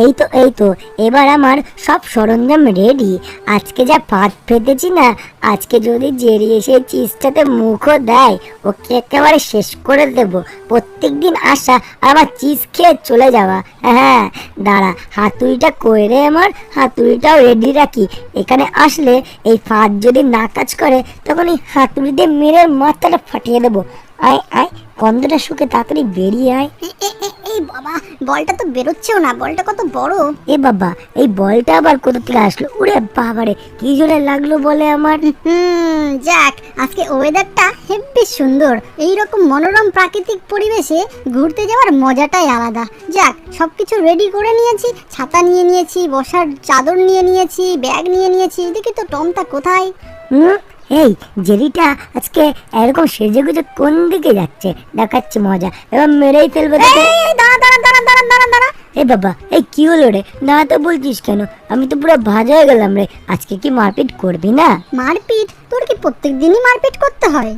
এই তো এবার আমার সব সরঞ্জাম রেডি। আজকে যা ফাঁদ পেতেছি না, আজকে যদি জেরি এসে চিজটাতে মুখও দেয়, ওকে একেবারে শেষ করে দেব। প্রত্যেকদিন আসা আর আমার চিজ খেয়ে চলে যাওয়া। হ্যাঁ দাঁড়া, হাতুড়িটা কই রে আমার, হাতুড়িটাও রেডি রাখি। এখানে আসলে এই ফাঁদ যদি না কাজ করে, তখন এই হাতুড়ি দিয়ে মেরে মাথাটা ফাটিয়ে দেবো। আয় আয়, গন্ধটা শুকে তাড়াতাড়ি বেরিয়ে আয়। এই বাবা, বলটা তো বেরোচ্ছেও না, বলটা কত বড়। এ বাবা, এই বলটা আবার কোথা থেকে আসলো? ওরে বাবারে, কি জোরে লাগলো বলে আমার। যাক, আজকে ওয়েদারটা হেব্বি সুন্দর। এইরকম মনোরম প্রাকৃতিক পরিবেশে ঘুরতে যাওয়ার মজাটাই আলাদা। যাক, সবকিছু রেডি করে নিয়েছি, ছাতা নিয়ে নিয়েছি, বসার চাদর নিয়ে নিয়েছি, ব্যাগ নিয়ে নিয়েছি। দেখি তো টমটা কোথায়। এই জেরিটা আজকে এরকম সেজে গুজে কোন দিকে যাচ্ছে? দেখাচ্ছে মজা, এবার মেরেই ফেলবো তোকে। দাঁড়া। এ বাবা, এই কি হলো রে? দাঁড়াতে বলছিস কেন? আমি তো পুরো ভাজা হয়ে গেলাম রে। আজকে কি মারপিট করবি না? মারপিট? তোর কি প্রত্যেক দিনই মারপিট করতে হয়?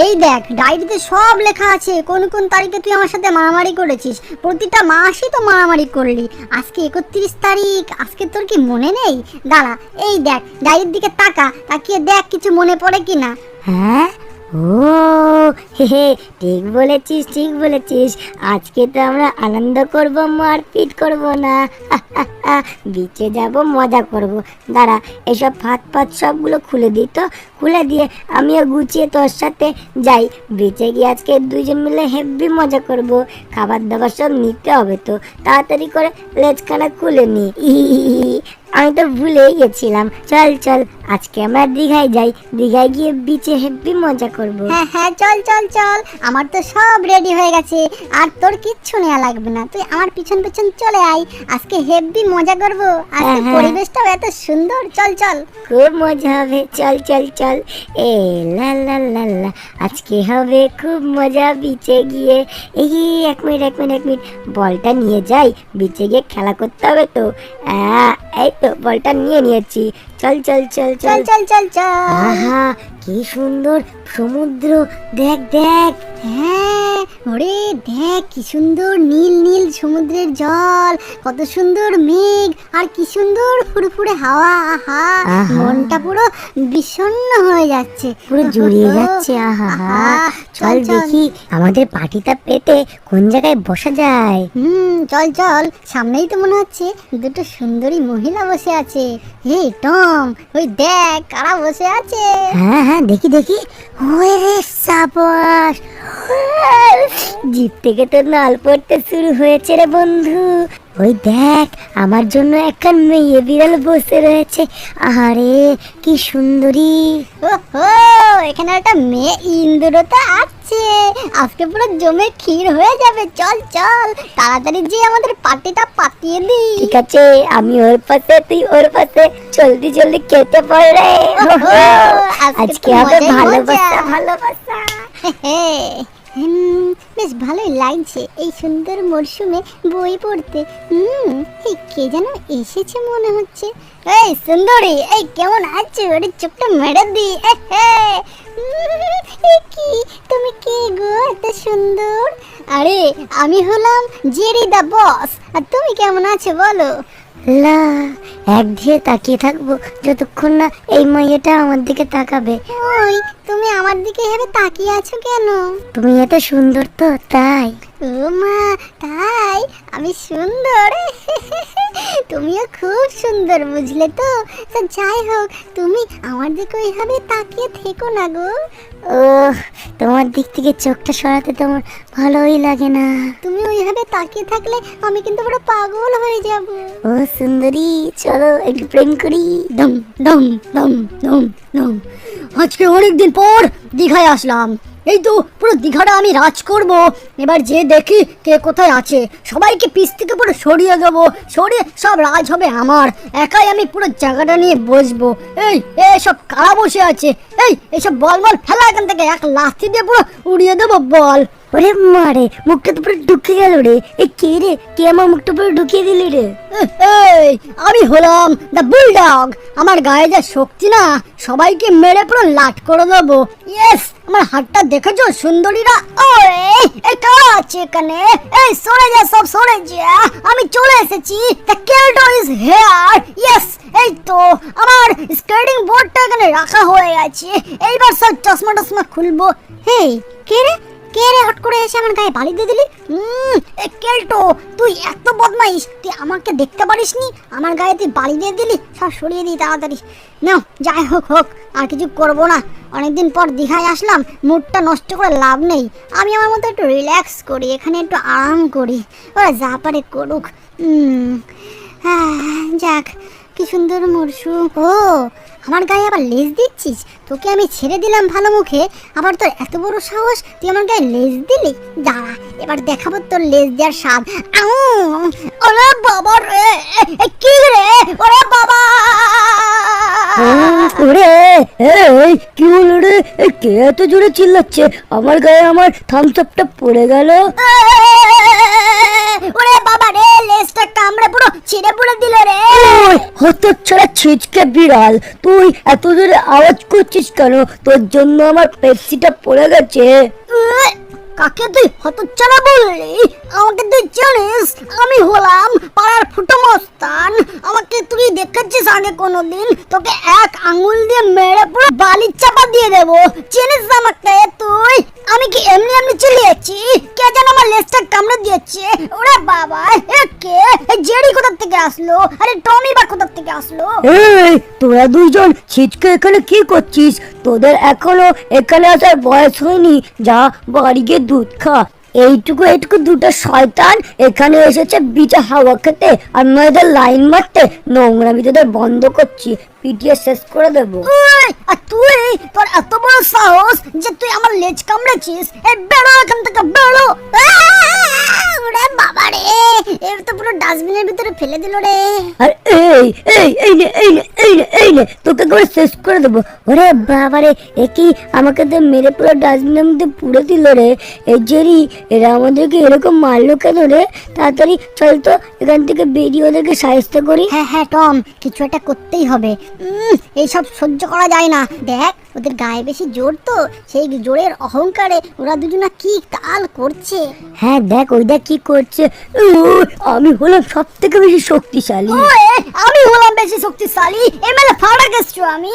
এই দেখ, ডায়েরিতে সব লেখা আছে কোন কোন তারিখে তুই আমার সাথে মারামারি করেছিস। প্রতিটা মাসই তো মারামারি করলি। আজকে 31 তারিখ, আজকে তোর কি মনে নেই? দাঁড়া, এই দেখ, ডায়েরির দিকে তাকিয়ে দেখ কিছু মনে পড়ে কিনা। হ্যাঁ, ও হে, ঠিক বলেছিস। আজকে তো আমরা আনন্দ করব, মারপিট করব না। বিচে যাব, মজা করব। দাঁড়া, এসব ফাঁদ সবগুলো খুলে দিই তো। খুলে দিয়ে আমিও গুছিয়ে তোর সাথে যাই। বিচে গিয়ে আজকে দুইজন মিলে হেব্বি মজা করব। খাবার দাবার সব নিতে হবে তো, তাড়াতাড়ি করে লেজখানা খুলে নি। আমি তো ভুলেই গেছিলাম। চল আজকে আমরা দীঘায় যাই। দীঘায় গিয়ে বিচে হেব্বি মজা করব। হ্যাঁ, চল। আমার তো সব রেডি হয়ে গেছে, আর তোর কিচ্ছু নেওয়া লাগবে না। তুই আমার পিছন চলে আয়। আজকে হেব্বি মজা করব। আজকে পরিবেশটাও এত সুন্দর। চল। খুব মজা হবে। চল। এ লা আজকে হবে খুব মজা বিচে গিয়ে। এই এক মিনিট, বলটা নিয়ে যাই। বিচে গিয়ে খেলা করতে হবে তো। এই তো বলটা নিয়েছি। চল। আহা, কি সুন্দর সমুদ্র, দেখ। হ্যাঁ, ওরে দেখ কি সুন্দর নীল সমুদ্রের জল, কত সুন্দর মেঘ, আর কি সুন্দর ফুরফুরে হাওয়া। আহা, মনটা পুরো বিষণ্ণ হয়ে যাচ্ছে, পুরো জুড়িয়ে যাচ্ছে। আহা, চল দেখি আমাদের পার্টিটা পেতে কোন জায়গায় বসা যায়। চল, সামনেই তো মনে হচ্ছে দুটো সুন্দরী মহিলা বসে আছে। হে টম, ওই দেখ কারা বসে আছে। হ্যাঁ, দেখি। ওরে সাবাস, জিভ থেকে তো নাল পড়তে শুরু হয়েছে রে বন্ধু। ওই দেখ, আমার জন্য একটা মেয়ে বিড়াল বসে রয়েছে। আরে কি সুন্দরী। এখানে একটা মেয়ে ইন্দুর তো আসছে। আজকে পুরো জমে ক্ষীর হয়ে যাবে। চল তাড়াতাড়ি যে আমাদের পার্টিটা পাতিয়ে দি। ঠিক আছে, আমি ওর পাশে, তুই ওর পাশে। জলদি কেটে পড় রে। আজকে হবে ভালোবাসা। বেশ ভালোই লাগছে এই সুন্দর মরশুমে বই পড়তে। কে যেন এসেছে মনে হচ্ছে। এই সুন্দরী, এই কেমন আছো? ওরে চোখটা মেরে দি। কি তুমি কে গো, এত সুন্দর? আরে আমি হলাম জেরি দা বস। আর তুমি কেমন আছো বলো? লা, একদিকে তাকিয়ে থাকবো যতক্ষণ না এই মাইয়াটা আমার দিকে তাকাবে। ওই তুমি আমার দিকে এভাবে তাকিয়ে আছো কেন? তুমি এত সুন্দর তো, তাই। ও মা, তাই? আমি সুন্দর? তুমিও খুব সুন্দর, বুঝলে তো। যাই হোক, তুমি আমার দিকে ওইভাবে তাকিয়ে থেকো না গো। ও, তোমার দিক থেকে চোখটা সরাতে তোমার ভালোই লাগে না। তুমি ওইভাবে তাকিয়ে থাকলে আমি কিন্তু পুরো পাগল হয়ে যাব। ও সুন্দরী, চলো একটু প্রেম করি। দম। আজকে অনেকদিন পর দীঘায় আসলাম। এই তো পুরো দীঘাটা আমি রাজ করব। এবার যে দেখি কে কোথায় আছে, সবাইকে পিছ থেকে পুরো সরিয়ে দেবো। সরিয়ে সব রাজ হবে আমার। একাই আমি পুরো জায়গাটা নিয়ে বসবো। এই সব কারা বসে আছে? এইসব বল ফেলা এখান থেকে। এক লাথি দিয়ে পুরো উড়িয়ে দেবো বল। ওরে মারে, মুখটা তো পুরো ঢুকে গেল রে। এ কে রে, কে আমার মুখটা পুরো ঢুকিয়ে দিলি রে? এই আমি হলাম দ্য বুলডগ। আমার গায়ে যা শক্তি না, সবাইকে মেরে পুরো লাট করে দেবো। ইয়েস, আমার হাতটা দেখেছো সুন্দরীরা? ওই এই কারা আছে এখানে? এই সরে যা, সব সরে যা, আমি চলে এসেছি। The Kelto is here. Yes, এই তো আমার স্কেটিং বোর্ডটা এখানে রাখা হয়ে গেছে। এইবার সব চশমা টশমা খুলবো। হেই, কে রে কে রে হট করে এসে আমার গায়ে বালি দিয়ে দিলি? এ কেল্টো, তুই এত বদমাইশ, তুই আমাকে দেখতে পারিসনি, আমার গায়ে তুই বালি দিয়ে দিলি। সব সরিয়ে দিই তাড়াতাড়ি। নাও, যাই হোক হোক, আর কিছু করবো না। অনেকদিন পর দীঘায় আসলাম, মুডটা নষ্ট করে লাভ নেই। আমি আমার মতো একটু রিল্যাক্স করি, এখানে একটু আরাম করি। ওরা যা পারে করুক। যাক, কি সুন্দর মরশু। ও, আমার গায়ে আবার লেজ দিচ্ছিস? তোকে আমি ছেড়ে দিলাম ভালো মুখে, আবার তোর এত বড় সাহস, তুই আমার গায়ে লেজ দিলি? দাঁড়া, এবার দেখাবো তোর লেজ দেওয়ার স্বাদ। ওরে বাবা রে, কি রে, ওরে বাবা! ওরে এই কি হলো রে? কে এত জোরে চিল্লাচ্ছে? আমার গায়ে আমার থামস আপটা পড়ে গেল। ওরে বাবা রে, লেজটা কামড়ে পুরো ছিঁড়ে পুড়ে দিল রে। ওই হতচ্ছাড়া ছিচকে বিড়াল, তুই এত জোরে আওয়াজ করছিস কেন? তোর জন্য আমার পেপসিটা পড়ে গেছে। কাকে তুই হতচ্ছাড়া বললি? আমাকে তুই জানিস? আমি হলাম পাড়ার ফুটো মস্তান। আমাকে তুই দেখেছিস আগে কোনোদিন? তোকে এক আঙুল দিয়ে মেরে পুরো বালির চাপা দিয়ে দেবো। চিনিস আমাকে তুই? আমি কি এমনি এমনি চিলিয়েছি? কে যেন আমার লেজটা কামড়ে দিয়েছে। ওরে বাবা, এ কে? জেরি কোথা থেকে আসলো? আরে টমি বা কোথা থেকে আসলো? এই তোরা দুইজন ছিচকে এখানে কি করছিস? তোদের এখনো এখানে আসার বয়স হয়নি। যা বাড়ি গিয়ে দুধ খা। এইটুকু দুটো শয়তান এখানে এসেছে বিচা হাওয়া খেতে আর মেয়েদের লাইন মারতে। নোংরামি তোদের বন্ধ করছি, পিটিয়ে শেষ করে দেবো। আর তুই, তোর এত বড় সাহস যে তুই আমার লেজ কামড়েছিস? এই বেরো এখান থেকে, বেরো! ওরে বাবা রে, এর তো পুরো ডাস্টবিনের ভিতরে ফেলে দিল রে। আর এই এই এই নে এই নে এই নে এই নে, তোকে করে শেষ করে দেবো। ওরে বাবা রে, একই আমাকে তো মেরে পুরো ডাস্টবিনের মধ্যে পুড়ে দিল রে। এই জেরি, এরা আমাদেরকে এরকম মারলো কেন রে? তাড়াতাড়ি চল তো এখান থেকে বেরিয়ে ওদেরকে সাহায্য করি। হ্যাঁ হ্যাঁ টম, কিছু একটা করতেই হবে। এইসব সহ্য করা যায় না। দেখ, ওদের গায়ে বেশি জোর তো, সেই জোরের অহংকারে ওরা দুজনা কি তাল করছে। হ্যাঁ দেখ, ওই দেখ কি করছে। আমি হলাম সব থেকে বেশি শক্তিশালী। আমি হলাম বেশি শক্তিশালী, এমএলএ ফারাক এসছো আমি।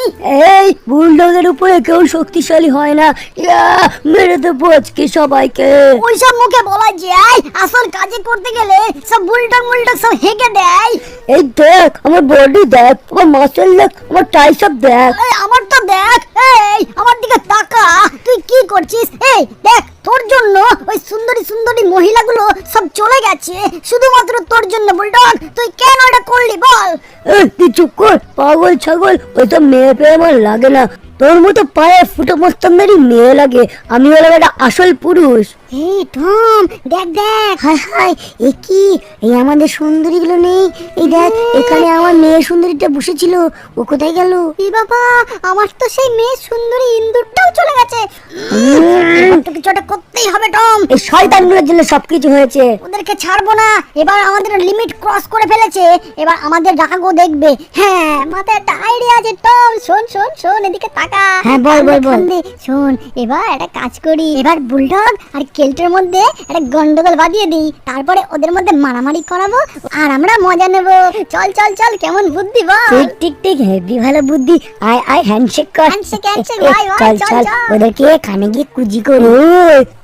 এই বুলডগের উপরে কেউ শক্তিশালী হয় না। ইয়া, মেরে দেবো আজকে সবাইকে। ওইসব মুখে বলা যায়, আসল কাজে করতে গেলে সব বুলডগ মুলডগ সব হেগে দেয়। এই দেখ আমার বডি, দেখ আমার মাসেল, দেখ আমার ট্রাইসেপ দেখ। এই আমার তো দেখ, এই আমার দিকে তাকা, তুই কি করছিস? এই দেখ, তোর জন্য ওই সুন্দরী সুন্দরী মহিলাগুলো সব চলে গেছে, শুধুমাত্র তোর জন্য। বুলডগ, তুই কেন এটা করলি বল? এই তুই চুপ কর, পাগল ছাগল। ওইসব মেয়ে পেয়ে আমার লাগে না। তোর মতো পায়ে ফুটো মস্তানদেরই মেয়ে লাগে। আমি হলাম একটা আসল পুরুষ। এই টম, দেখ দেখ, হায় হায়, এ কি? এই আমাদের সুন্দরীগুলো নেই। এই দেখ, এখানে আমার মেয়ে সুন্দরীটা বসেছিল, ও কোথায় গেল? এই বাবা, আমার তো সেই মেয়ে সুন্দরী ইন্দুরটাও চলে গেছে। এবার তো কিছু একটা করতেই হবে টম। এই শয়তানগুলোর জন্য সবকিছু হয়েছে। ওদেরকে ছাড়বো না, এবার আমাদের লিমিট ক্রস করে ফেলেছে। এবার আমাদের রাগও দেখবে। হ্যাঁ, মাথায় একটা আইডিয়া আছে টম। শোন শোন শোন, এদিকে তাকা। হ্যাঁ, বল বল বল। শোন, এবার একটা কাজ করি। এবার বুলডগ আর কেল্টের মধ্যে একটা গন্ডগোল বাঁধিয়ে দিই, তারপরে ওদের মধ্যে মারামারি করাবো আর আমরা মজা নেব। চল চল চল, কেমন বুদ্ধি বল? ঠিক ঠিক ঠিক, হেভি ভালো বুদ্ধি। আয় আয়, হ্যান্ডশেক কর। হ্যান্ডশেক, হ্যান্ডশেক, ভাই ভাই, চল চল চল, চল। ওদেরকে কানে গিয়ে কুজি করি।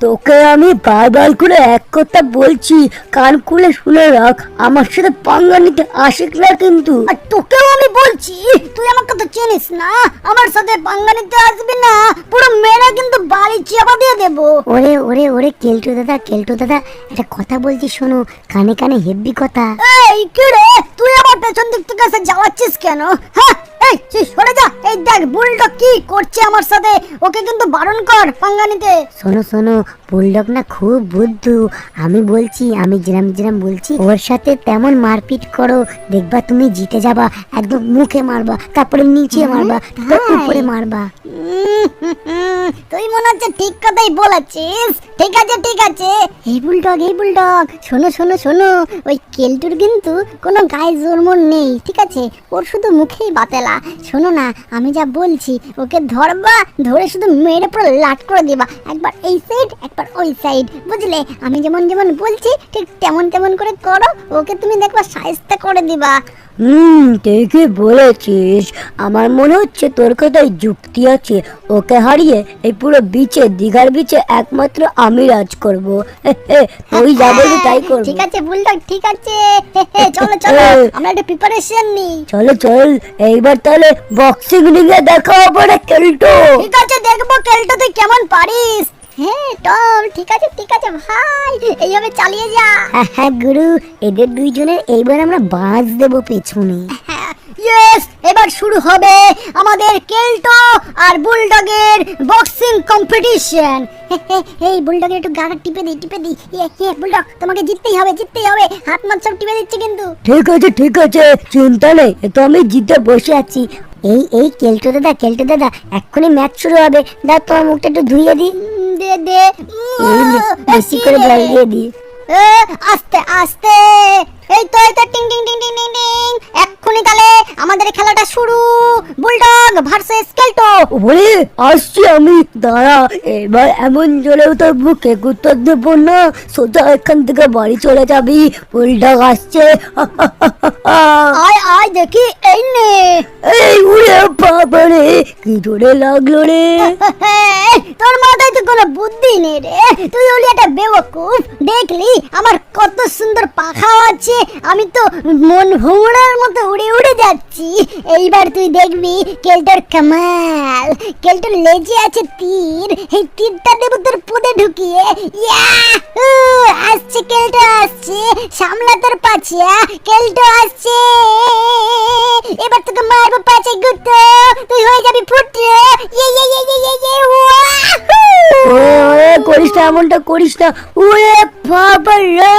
তোকে আমি বারবার করে এক কথা বলছি, কান খুলে শুনে রাখ। আমার সাথে পাঙ্গা নিতে আসিস না কিন্তু। আর তোকেও আমি বলছি, তুই আমাকে তো চিনিস না, আমার সাথে পাঙ্গা নিতে আসবি না, পুরো মেরে কিন্তু বাড়ি চাপা দিয়ে দেবো। ওরে ওরে ওরে, কেলটু দাদা, কেলটু দাদা, একটা কথা বলছি শোনো, কানে কানে হেভি কথা। এই কি রে, তুই আমার পেছন দিক থেকে এসে জ্বালাচ্ছিস কেন? হ্যাঁ, এই তুই সরে যা। এই দেখ বুলডগ কি করছে আমার সাথে, ওকে কিন্তু বারণ কর পাঙ্গা নিতে। শোনো শোনো, বুলডগ না খুব বুদ্ধু। আমি বলছি, আমি যেরাম যেরাম বলছি ওর সাথে তেমন মারপিট করো, দেখবা তুমি জিতে যাবা। একদম মুখে মারবা, তারপরে নিচে মারবা, তারপরে উপরে মারবা। তুই মনে হচ্ছে ঠিক কথাই বলেছিস। ঠিক আছে ঠিক আছে। এই বুলডগ শোনো শোনো শোনো, ওই কেলটুর কিন্তু কোনো গায়ে জোরমোর নেই, ঠিক আছে? ওর শুধু মুখেই বাতেলা। শোনো না, আমি যা বলছি ওকে ধরবা, ধরে শুধু মেরে পুরো লাট করে দিবা, একবার এই সাইড একবার ওই সাইড, বুঝলে? আমি যেমন যেমন বলছি ঠিক তেমন তেমন করে করো, ওকে তুমি দেখবা শায়েস্তা করে দিবা। ঠিকই বলেছিস। আমার মনে হচ্ছে তোর কথায় যুক্তি আছে। ওকে হারিয়ে এই পুরো বিচে, দীঘার বিচে একমাত্র আমি রাজ করব। তুই যা বলবি তাই করব। ঠিক আছে বুলডগ, ঠিক আছে। চলো চলো, আমরা একটা প্রিপারেশন নিই। চলো চল, এইবার তাহলে বক্সিং রিংয়ে দেখা হবে রে কেলটো। ঠিক আছে, দেখবো কেলটো তুই কেমন পারিস। হ্যাঁ চল, ঠিক আছে ভাই, এইভাবে চালিয়ে যা। হ্যাঁ গুরু, এদের দুইজনের এইবার আমরা বাজ দেবো পেছনে। ইয়েস, এবার শুরু হবে আমাদের কেলটো আর বুলডগের বক্সিং কম্পিটিশন। এই বুলডগের একটু গাটা টিপে দি। বুলডগ, তোমাকে জিততেই হবে। হাত মাত সব টিপে দিচ্ছে কিন্তু। ঠিক আছে, চিন্তা নেই, এ তো আমি জিতে বসে আছি। এই কেলটো দাদা, এক্ষুনি ম্যাচ শুরু হবে। দাও তোমার মুখটা একটু ধুইয়ে দি। দে এই নে, বেশি করে জল দিয়ে দি। আস্তে আস্তে। এই তো টিং টিং টিং টিং টিং টিং। এক্ষুনি তাহলে আমাদের খেলাটা শুরু। Bulldog versus Kelto. ওরে আসছি আমি, দাঁড়া। এবার এমন জোরেও তোর বুকে উত্তর দেবো না, সোজা এখান থেকে বাড়ি চলে যাবি। বুলডগ আসছে। আয় দেখি, এই নে। এই উড়ে বাবারে, কি জোরে লাগলো রে। তোর মাথায় তো কোনো বুদ্ধি নেই রে, তুই হলি একটা বেওকুফ। দেখলি আমার কত সুন্দর পাখা আছে, আমি তো মন ভোমরার মতো উড়ে উড়ে যাচ্ছি। এইবার তুই দেখবি কেলটোর কামাল। কেলটোর লেজে আছে তীর, এই তীরটা দেবো তোর পুদে ঢুকিয়ে। ইয়াহু! আসছে কেলটো, আসছে। সামলা তোর পাছিয়া, কেলটো আসছে। এবার তোকে মারবো পাছে গুতো, তুই হয়ে যাবি ফুটে। ওরে করিস না, এমনটা করিস না। ওরে বাবা রে,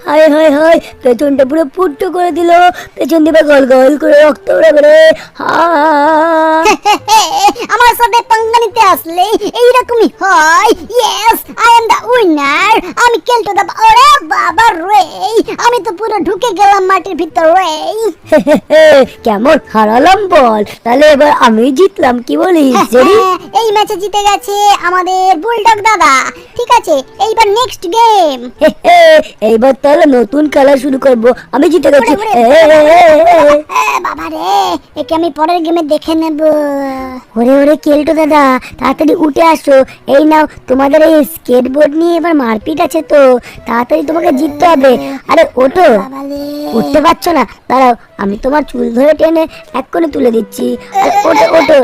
হায় হায় হায়, পেছনটা পুরো ফুট্টো করে দিল। পেছন দিবে গল গল করে রক্ত উড়াবে রে। আমার সাথে পাঙ্গা নিতে আসলে এইরকমই হয়। Yes, I am the winner. আমি কেলটো দা। ওরে বাবা রে, আমি তো পুরো ঢুকে গেলাম মাটির ভিতরে। কেমন হারালাম বল? তাহলে এবার আমি জিতলাম, কি বলিস? এই ম্যাচে জিতে গেছে আমাদের বুলডগ দাদা। ঠিক আছে, এইবার নেক্সট গেম। এইবার তাহলে নতুন খেলা শুরু করব। আমি জিতে গেছি। বাবা রে, একে আমি পরের গেমে দেখে নেব। ওরে কেলটো দাদা, তাড়াতাড়ি উঠে আসো। এই নাও, তোমাদের এই স্কেটবোর্ড নিয়ে এবার মারপিট আছে তো, তাড়াতাড়ি তোমাকে জিততে হবে। আরে ওঠো। উঠতে পারছো না? দাঁড়াও, আমি তোমার চুল ধরে টেনে এক্ষুনি তুলে দিচ্ছি। ওঠো।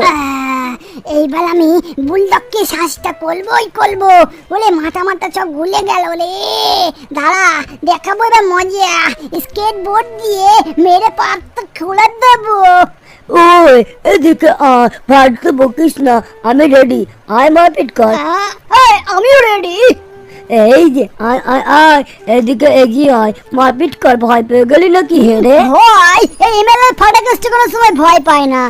এইবার আমি বুলডগকে শ্বাসটা করবো। বলে মাথা সব ঘুরে গেল রে। দাঁড়া, দেখাবো এবার মজা। স্কেটবোর্ড দিয়ে মেরে পাতটা খুলে দেবো। ওই এদিকে ভাট তো বকিস না, আমি রেডি। আয় মারপিট কর। আমিও রেডি। এই যে আয়, এদিকে এগিয়ে আয়, মারপিট কর। ভয় পেয়ে গেলি নাকি হেরে? ভয়? এই এমএলএ ফাটাকাস্ট কোনো সময় ভয় পায় না।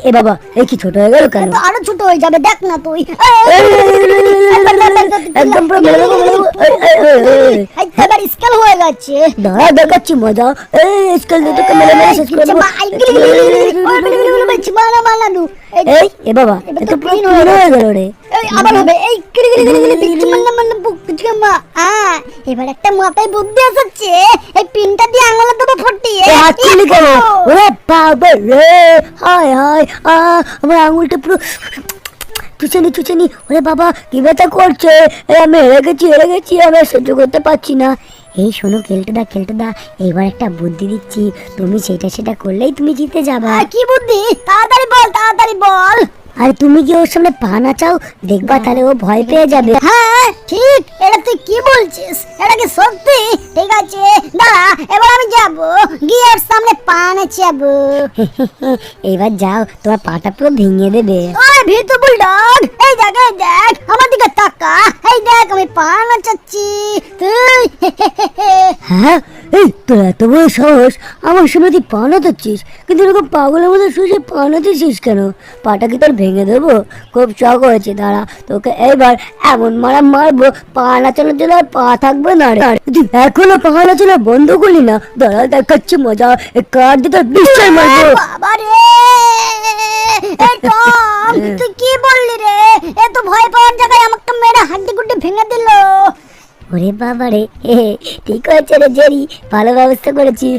এ বাবা, এই কি ছোট হয়ে গেল কেন? আরো ছোট হয়ে যাবে, দেখ না তুই। একদম এবার স্কেল হয়ে গেছে। দাঁড়া, দেখাচ্ছি মজা। স্কেল দিয়ে তোকে মেরে শেষ করে দেবো। এই এ বাবা, এ তো পুরো ক্লিন হয়ে গেল রে। আবার হবে। এই এবার একটা মাথায় বুদ্ধি আসছে। এই পিনটা দিয়ে আঙুলে দেবো ফটিয়ে। হাততালি কেন? ওরে বাবা রে, হায় হায়, আমার আঙুলটা পুরো চুচেনি। ওরে বাবা, কি ব্যথা করছে। আমি হেরে গেছি, আমি সহ্য করতে পারছি না। এই শোনো কেলটো দা, এবার একটা বুদ্ধি দিচ্ছি, তুমি সেটা করলেই তুমি জিতে যাবে। কি বুদ্ধি? তাড়াতাড়ি বল। আর তুমি কি ওর সামনে পা নাচাও, দেখবা তাহলে ও ভয় পেয়ে যাবে। হ্যাঁ ঠিক, এটা তুই কি বলছিস? এটা কি সত্যি? ঠিক আছে দাঁড়া, এবার আমি যাব গিয়ে ওর সামনে পা নাচাবো। এবার যাও, তোমার পাটা পুরো ভেঙে দেবে। ওই ভিতু বুলডগ, এই দেখ এই দেখ, আমার দিকে তাকা, এই দেখ আমি পা নাচাচ্ছি। তুই হ্যাঁ, এই তোর এত বড় সাহস, আমার সামনে তুই পা নাচাচ্ছিস, কিন্তু এরকম পাগলের মতো শুয়ে পা নাচাচ্ছিস কেন? পাটা কি তোর ভেঙে দেবো? খুব শখ হয়েছে, দাঁড়া তোকে এইবার এমন মারবো, পা নাচানোর জন্য আর পা থাকবে না রে। তুই এখনো পা নাচানো বন্ধ করলি না, দাঁড়া দেখাচ্ছি মজা, কার দিয়ে তোর নিশ্চয় মারবো। বাবা রে, এই টম তুই কি বললি রে? এত ভয় পাওয়ার জায়গায় আমাকে মেরে হাড্ডি গুড্ডি ভেঙে দিল। ওরে বাবা রে, ঠিক হয়েছে রে জেরি, ভালো ব্যবস্থা করেছি।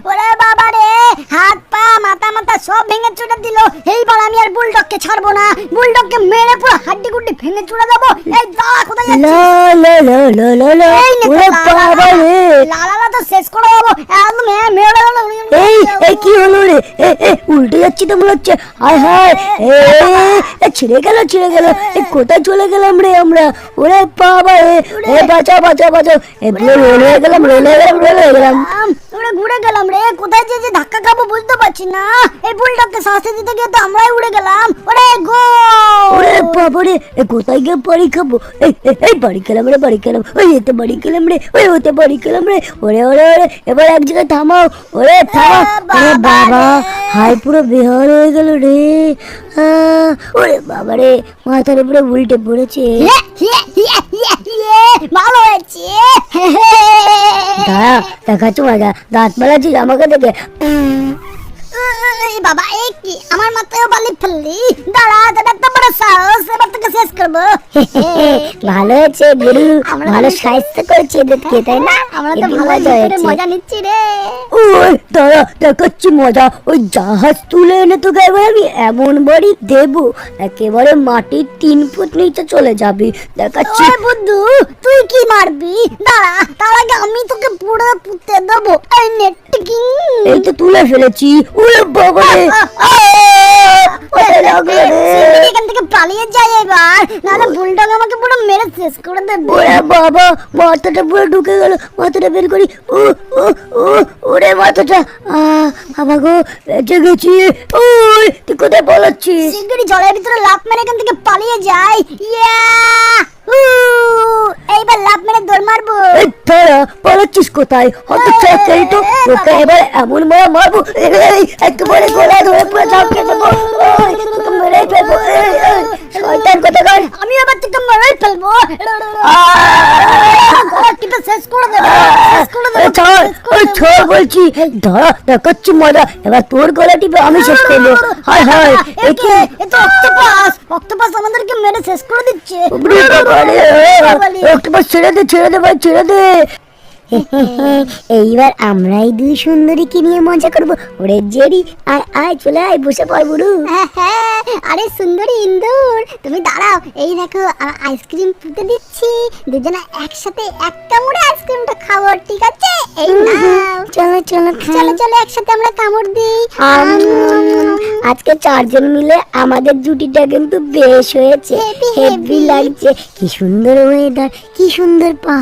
ওরে বাবা রে, হাত পা মাথা মাথা সব ভেঙে চুড়ে দিল। এইবার আমি আর বুলডগকে ছাড়বো না, বুলডগকে মেরে পুরো হাড্ডি গুড্ডি ভেঙে চুড়ে দেবো। এই দাঁড়া, কোথায় যাচ্ছিস? লা লা লা লা লা লা, এই নে তো ওরে বাবা রে, লালা তো শেষ করে দেবো একদম। মেরে এই কি হলো রে? উল্টে যাচ্ছি তো মনে হচ্ছে। হায় হায়, ছিঁড়ে গেল। কোথায় চলে গেলাম রে আমরা? ওরে বাবা রে, বাঁচাও। রোল হয়ে গেলাম। উড়ে ঘুরে গেলাম রে, কোথায় যে ধাক্কা খাবো বুঝতে পারছি না। এই বুলডগকে শাস্তি দিতে গিয়ে তো আমরাই উড়ে গেলাম। ওরে গো, ওরে বাবা রে, কোথায় গিয়ে বাড়ি খাবো? এই বাড়ি খেলাম রে, ওই এতে বাড়ি খেলাম রে, ওই ওতে বাড়ি খেলাম রে। ওরে এবার এক জায়গায় থামাও, ওরে থামাও। ওরে বাবা, হাই পুরো বেহাল হয়ে গেল রে। ওরে বাবা রে, মাথার উপরে উল্টে পড়েছে। ভালো হয়েছে। দাঁড়া, দেখাচ্ছ মজা, দাঁত মারাচ্ছিস আমাকে দেখে। বাবা এই কি আমার মাথায় বালি ফেললি? দাঁড়া, তোর এত বড় সাহস, এবার তোকে শেষ করবো। ভালো হয়েছে গুরু, ভালো সাহায্য করেছে এদেরকে, তাই না? আমরা তো হেবি ভালো মজা হয়েছে। মজা নিচ্ছি রে। ওই দাঁড়া, দেখাচ্ছি মজা। ওই জাহাজ তুলে এনে তোকে এবার আমি এমন বাড়ি দেবো, একেবারে মাটির 3 ফুট নিচে চলে যাবি, দেখাচ্ছি। ওই বুদ্ধু, তুই কি মারবি? দাঁড়া, তার আগে আমি তোকে পুরো পুঁতে দেবো। এই নেটকিং, এই তো তুলে ফেলেছি। ওরে বাবা রে, এখান থেকে পালিয়ে যাই এবার, নাহলে বুলডগ আমাকে পুরো মেরে শেষ করে দেবে। ওরে বাবা, মাথাটা পুরো ঢুকে গেল, মাথাটা বের করি। ওরে মাথাটা, বাবা গো, বেঁচে গেছি। ওই তুই কোথায় পালাচ্ছিস? শিগগিরই জলের ভিতরে লাফ মেরে এখান থেকে পালিয়ে যাই। এইবার লাফ মেরে দৌড় মারবো। এই দাঁড়া, পালাচ্ছিস কোথায়? হয়তো চাকরি তো, তোকে এবার এমন মারবো, একেবারে গলা ধরে পুরো ঝাঁপিয়ে দেবো। তোকে মেরে ফেলবো, শয়তান কোথাকার। আমি আবার তোকে মেরে ফেলবো, টিপে শেষ করে দেবো। ছাড় বলছি, দাঁড়া দেখাচ্ছি মজা, এবার তোর গলা টিপে আমি শেষ করবো। হায় হায়, এ তো অক্টোপাস আমাদেরকে মেরে শেষ করে দিচ্ছে। অক্টোপাস ছেড়ে দে ভাই, ছেড়ে দে। এইবার আমরাই 2 সুন্দরীকে নিয়ে মজা করবো। ওরে জেরি, আয় চলে আয়, বসে পড় বুড়ু। আরে সুন্দরী ইন্দুর, তুমি দাঁড়াও, এই দেখো আইসক্রিম ফুটে দিচ্ছি, দুজনে একসাথে এক কামড়ে আইসক্রিমটা খাবো, ঠিক আছে? এই নাও, চলো একসাথে আমরা কামড় দিই। আজকে 4 জন মিলে আমাদের জুটিটা কিন্তু বেশ হয়েছে, Happy, হেভি happy। লাগছে। কি সুন্দর ওয়েদার, কি সুন্দর পাহাড়।